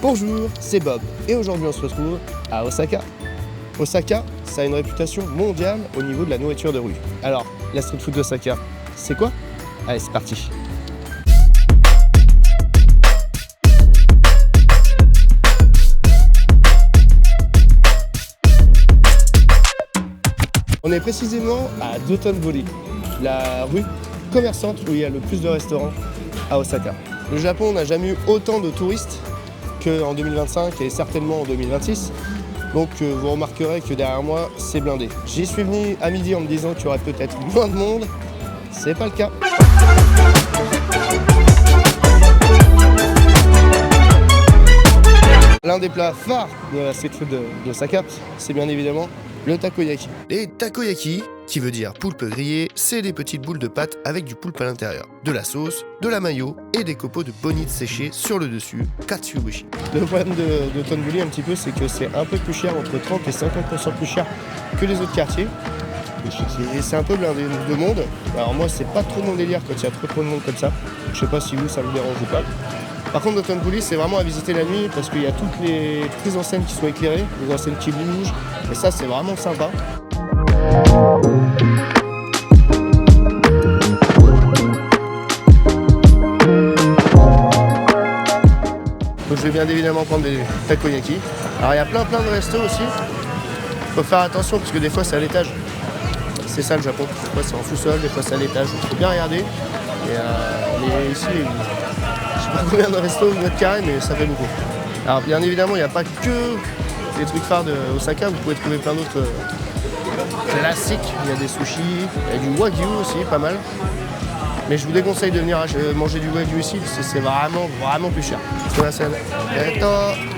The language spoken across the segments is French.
Bonjour, c'est Bob et aujourd'hui on se retrouve à Osaka. Osaka, ça a une réputation mondiale au niveau de la nourriture de rue. Alors, la street food d'Osaka, c'est quoi? Allez, c'est parti. On est précisément à Dotonbori, la rue commerçante où il y a le plus de restaurants à Osaka. Le Japon n'a jamais eu autant de touristes qu'en 2025 et certainement en 2026. Donc vous remarquerez que derrière moi, c'est blindé. J'y suis venu à midi en me disant qu'il y aurait peut-être moins de monde. C'est pas le cas. L'un des plats phares de la street food d'Osaka, c'est bien évidemment le takoyaki. Les takoyaki, qui veut dire poulpe grillé, c'est des petites boules de pâte avec du poulpe à l'intérieur, de la sauce, de la mayo et des copeaux de bonite séchés sur le dessus, katsuobushi. Le problème de Dotonbori un petit peu, c'est que c'est un peu plus cher, entre 30 et 50% plus cher que les autres quartiers. Et c'est un peu blindé de monde. Alors moi, c'est pas trop mon délire quand il y a trop de monde comme ça. Je sais pas si vous, ça vous dérange ou pas. Par contre, Dotonbori, c'est vraiment à visiter la nuit parce qu'il y a toutes les enseignes qui sont éclairées, les enseignes qui bougent, et ça, c'est vraiment sympa. Donc, je vais bien évidemment prendre des takoyaki. Alors, il y a plein de restos aussi. Il faut faire attention parce que des fois, c'est à l'étage. C'est ça le Japon. Des fois, c'est en sous-sol, des fois, c'est à l'étage. Il faut bien regarder. Et mais ici, je sais pas combien de restos au mètre carré, mais ça fait beaucoup. Alors bien évidemment, il n'y a pas que les trucs phares de Osaka, vous pouvez trouver plein d'autres classiques. Il y a des sushis, il y a du wagyu aussi, pas mal. Mais je vous déconseille de venir manger du wagyu ici, parce que c'est vraiment plus cher.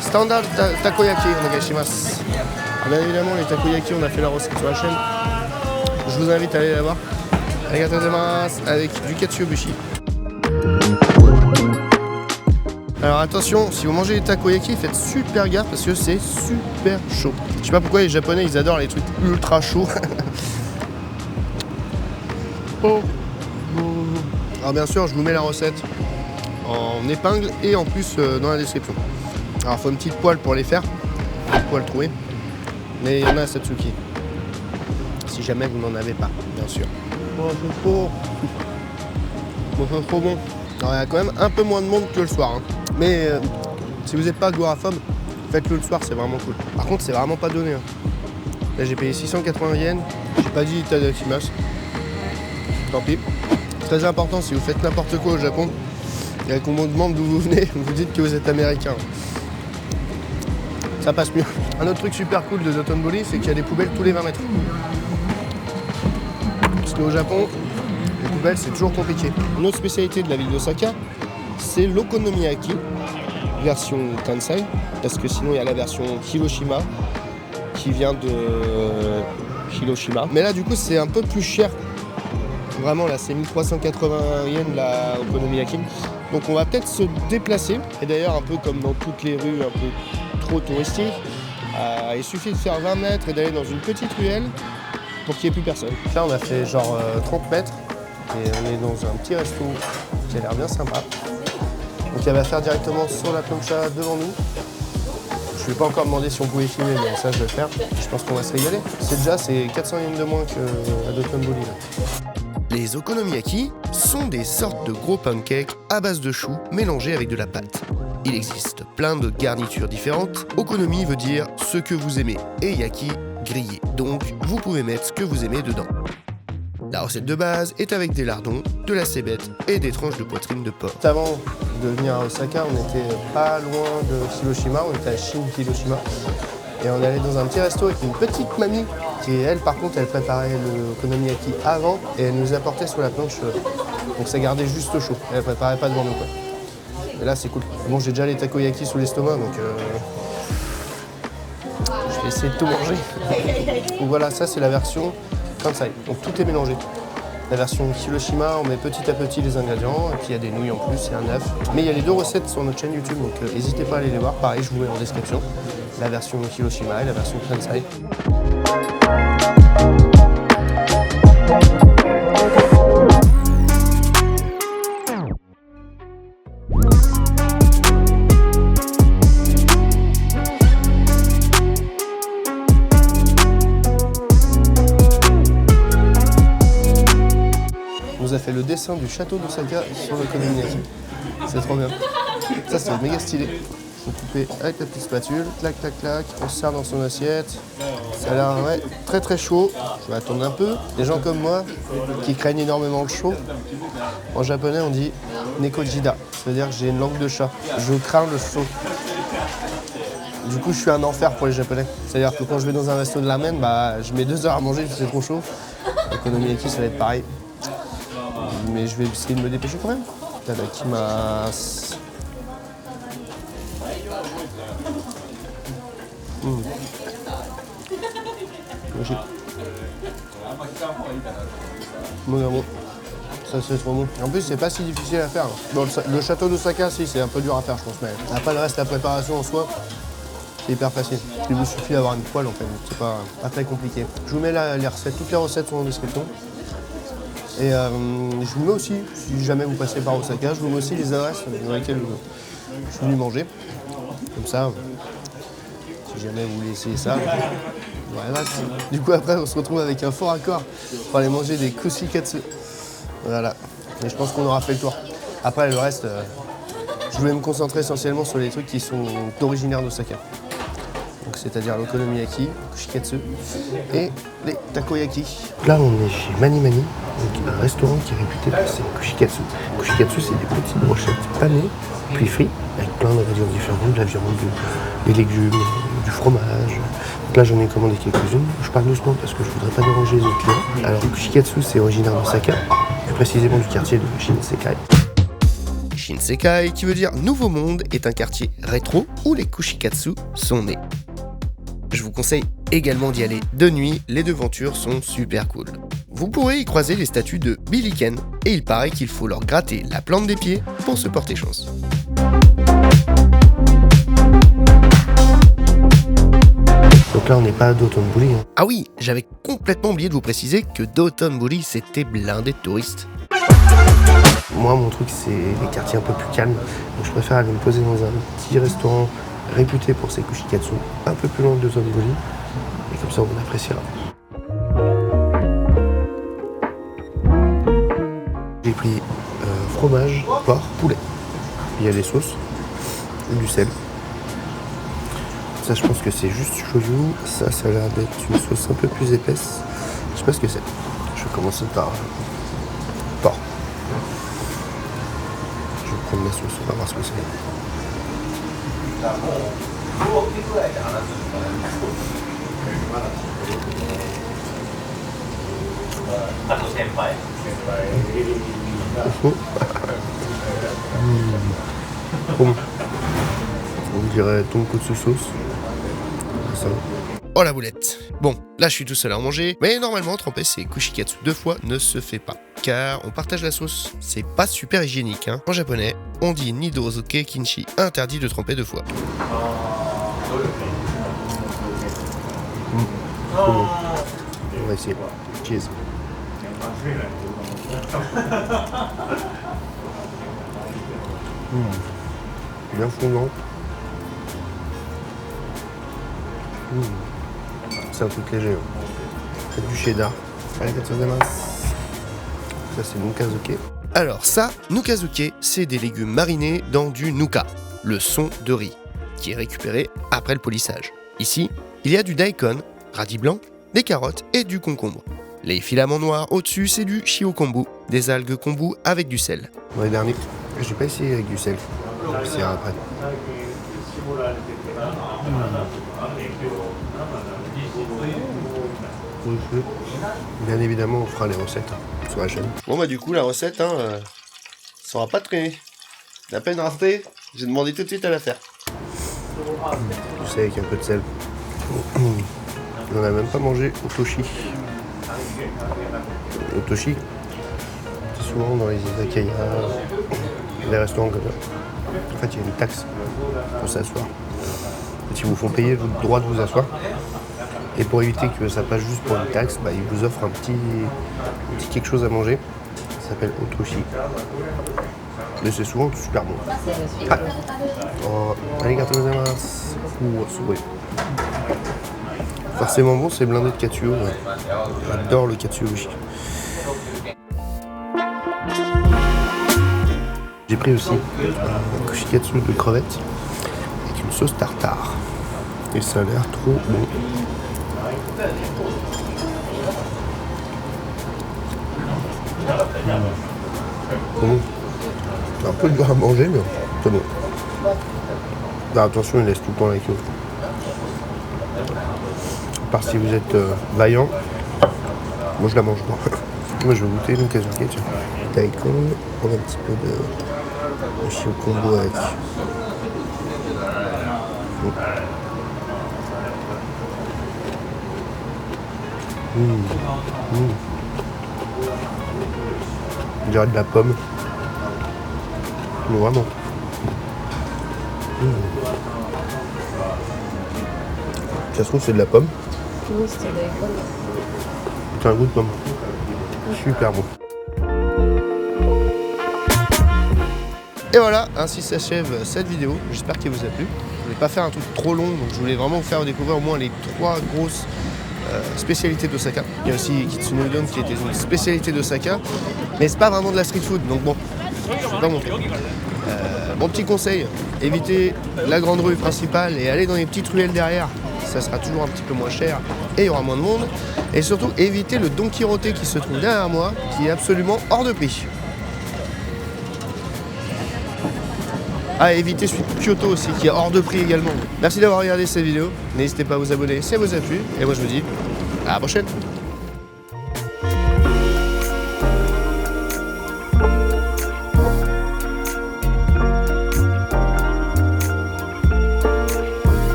Standard takoyaki, onegaishimasu. Bien évidemment, les takoyaki, on a fait la recette sur la chaîne. Je vous invite à aller la voir. Arigatou gozaimasu, avec du katsuobushi. Alors attention, si vous mangez des takoyaki, faites super gaffe parce que c'est super chaud. Je sais pas pourquoi les Japonais, ils adorent les trucs ultra chauds. Alors bien sûr, je vous mets la recette en épingle et en plus dans la description. Alors il faut une petite poêle pour les faire, une poêle trouée. Mais il y en a à Satsuki. Si jamais vous n'en avez pas, bien sûr. C'est trop bon. Alors il y a quand même un peu moins de monde que le soir. Hein. Mais si vous n'êtes pas agoraphobe, faites-le le soir, c'est vraiment cool. Par contre, c'est vraiment pas donné. Hein. Là, j'ai payé 680 yens. J'ai pas dit itadakimasu. Tant pis. Très important, si vous faites n'importe quoi au Japon, et qu'on vous demande d'où vous venez, vous dites que vous êtes américain. Ça passe mieux. Un autre truc super cool de Dotonbori, c'est qu'il y a des poubelles tous les 20 mètres. Parce qu'au Japon, les poubelles, c'est toujours compliqué. Une autre spécialité de la ville d'Osaka, c'est l'okonomiyaki, version Kansai, parce que sinon il y a la version Hiroshima, qui vient de Hiroshima. Mais là, du coup, c'est un peu plus cher. Vraiment, là, c'est 1380 yens la okonomiyaki. Donc on va peut-être se déplacer. Et d'ailleurs, un peu comme dans toutes les rues un peu trop touristiques, il suffit de faire 20 mètres et d'aller dans une petite ruelle pour qu'il n'y ait plus personne. Là, on a fait genre 30 mètres. Et on est dans un petit resto qui a l'air bien sympa. Donc il y avait à faire directement sur la plancha devant nous. Je ne lui ai pas encore demandé si on pouvait filmer, mais ça je vais le faire. Je pense qu'on va se régaler. C'est 400 yens de moins qu'à Dotonbori. Les okonomiyaki sont des sortes de gros pancakes à base de choux mélangés avec de la pâte. Il existe plein de garnitures différentes. Okonomi veut dire ce que vous aimez et yaki, grillé. Donc vous pouvez mettre ce que vous aimez dedans. La recette de base est avec des lardons, de la cébette et des tranches de poitrine de porc. Avant de venir à Osaka, on était pas loin de Hiroshima, on était à Shin-Hiroshima. Et on est allé dans un petit resto avec une petite mamie qui, elle, par contre, elle préparait le okonomiyaki avant et elle nous apportait sur la planche. Donc ça gardait juste chaud, elle préparait pas devant nous, quoi. Et là, c'est cool. Bon, j'ai déjà les takoyaki sous l'estomac, donc je vais essayer de tout manger. Donc voilà, ça c'est la version Kansai, donc tout est mélangé. La version Hiroshima, on met petit à petit les ingrédients, et puis il y a des nouilles en plus, il y a un œuf. Mais il y a les deux recettes sur notre chaîne YouTube, donc n'hésitez pas à aller les voir. Pareil, je vous mets en description la version Hiroshima et la version Kansai. dessin du château d'Osaka sur l'okonomiyaki. C'est trop bien. Ça, c'est méga stylé. Faut couper avec la petite spatule, clac, clac, clac, on se sert dans son assiette. Ça a l'air ouais, très très chaud. Je vais attendre un peu. Les gens comme moi, qui craignent énormément le chaud, en japonais on dit nekojida. Ça veut dire que j'ai une langue de chat. Je crains le chaud. Du coup, je suis un enfer pour les japonais. C'est-à-dire que quand je vais dans un resto de ramen, bah, je mets 2 heures à manger parce que c'est trop chaud. L'okonomiyaki, ça va être pareil. Mais je vais essayer de me dépêcher quand même. Tadakimasu. Magique. Bon, ça c'est trop bon. En plus c'est pas si difficile à faire. Bon, le château d'Osaka si c'est un peu dur à faire je pense, mais après le reste la préparation en soi c'est hyper facile. Il vous suffit d'avoir une poêle en fait, c'est pas très compliqué. Je vous mets les recettes, toutes les recettes sont en description. Et je vous mets aussi, si jamais vous passez par Osaka, je vous mets aussi les adresses dans lesquelles je suis venu manger. Comme ça, si jamais vous voulez essayer ça. Voilà. Du coup après on se retrouve avec un fort accord pour aller manger des kushikatsu. Voilà. Et je pense qu'on aura fait le tour. Après le reste, je voulais me concentrer essentiellement sur les trucs qui sont originaires d'Osaka. Donc c'est-à-dire l'okonomiyaki, kushikatsu et les takoyaki. Là on est chez Mani Mani, donc un restaurant qui est réputé pour ses kushikatsu. Kushikatsu c'est des petites brochettes panées puis frites avec plein d'ingrédients différents, de la viande, des légumes, du fromage. Donc là j'en ai commandé quelques-unes. Je parle doucement parce que je voudrais pas déranger les autres clients. Alors le kushikatsu c'est originaire d'Osaka, plus précisément du quartier de Shinsekai. Shinsekai, qui veut dire Nouveau Monde, est un quartier rétro où les kushikatsu sont nés. Je vous conseille également d'y aller de nuit, les devantures sont super cool. Vous pourrez y croiser les statues de Billy Ken, et il paraît qu'il faut leur gratter la plante des pieds pour se porter chance. Donc là on n'est pas à Dotonbori. Ah oui, j'avais complètement oublié de vous préciser que Dotonbori c'était blindé de touristes. Moi mon truc c'est les quartiers un peu plus calmes, donc je préfère aller me poser dans un petit restaurant réputé pour ses kushikatsu, un peu plus loin de Dotonbori, et comme ça on appréciera. J'ai pris fromage, porc, poulet. Il y a des sauces, et du sel. Ça je pense que c'est juste shoyu, ça a l'air d'être une sauce un peu plus épaisse. Je sais pas ce que c'est. Je vais commencer par porc. Je vais prendre la sauce, on va voir ce que c'est. On dirait tonkotsu sauce. Ça. Oh la boulette. Bon, là je suis tout seul à en manger, mais normalement tremper ces kushikatsu 2 fois ne se fait pas, car on partage la sauce. C'est pas super hygiénique, hein. En japonais, on dit nidozuke kinshi, interdit de tremper 2 fois. On va essayer. Cheers. Bien fondant. C'est un truc léger. C'est du cheddar. Ça c'est nukazuke. Alors ça, nukazuke, c'est des légumes marinés dans du nuka, le son de riz, qui est récupéré après le polissage. Ici, il y a du daikon, radis blanc, des carottes et du concombre. Les filaments noirs au-dessus, c'est du shiokombu, des algues kombu avec du sel. Bon, les derniers, j'ai pas essayé avec du sel. C'est après. Bien évidemment, on fera les recettes sur la chaîne. Bon bah du coup, la recette, ça aura pas traîné. La peine restée, j'ai demandé tout de suite à la faire. Tu sais, avec un peu de sel. On n'a même pas mangé otoshi. Otoshi, c'est souvent dans les izakaya, les restaurants comme ça. En fait, il y a une taxe pour s'asseoir. Ils vous font payer le droit de vous asseoir. Et pour éviter que ça passe juste pour une taxe, ils vous offrent un petit quelque chose à manger. Ça s'appelle otoshi. Mais c'est souvent super bon. Ah. Arigatou gozaimasu. Forcément bon, c'est blindé de katsuo. J'adore le katsuobushi. J'ai pris aussi un kushikatsu de crevettes avec une sauce tartare. Et ça a l'air trop bon. Bon. C'est un peu dur à manger, mais c'est bon. Ah, attention, il laisse tout le temps la queue. À part si vous êtes vaillant, moi je la mange pas. Moi je vais goûter une kazuki. Daikon, prendre un petit peu de chio combo avec. On dirait de la pomme. Mais vraiment. Ça se trouve c'est de la pomme. Oui, c'était daikon. C'est un goût de pomme. Super bon. Et voilà, ainsi s'achève cette vidéo. J'espère qu'elle vous a plu. Je voulais pas faire un truc trop long, donc je voulais vraiment vous faire découvrir au moins les 3 grosses spécialités d'Osaka. Il y a aussi Kitsune Udon qui était une spécialité d'Osaka, mais c'est pas vraiment de la street food, donc bon, je vais pas montrer. Mon petit conseil, évitez la grande rue principale et allez dans les petites ruelles derrière. Ça sera toujours un petit peu moins cher et il y aura moins de monde. Et surtout, évitez le Don Quirote qui se trouve derrière moi, qui est absolument hors de prix. Ah, et évitez celui de Kyoto aussi, qui est hors de prix également. Merci d'avoir regardé cette vidéo. N'hésitez pas à vous abonner si elle vous a plu. Et moi, je vous dis à la prochaine.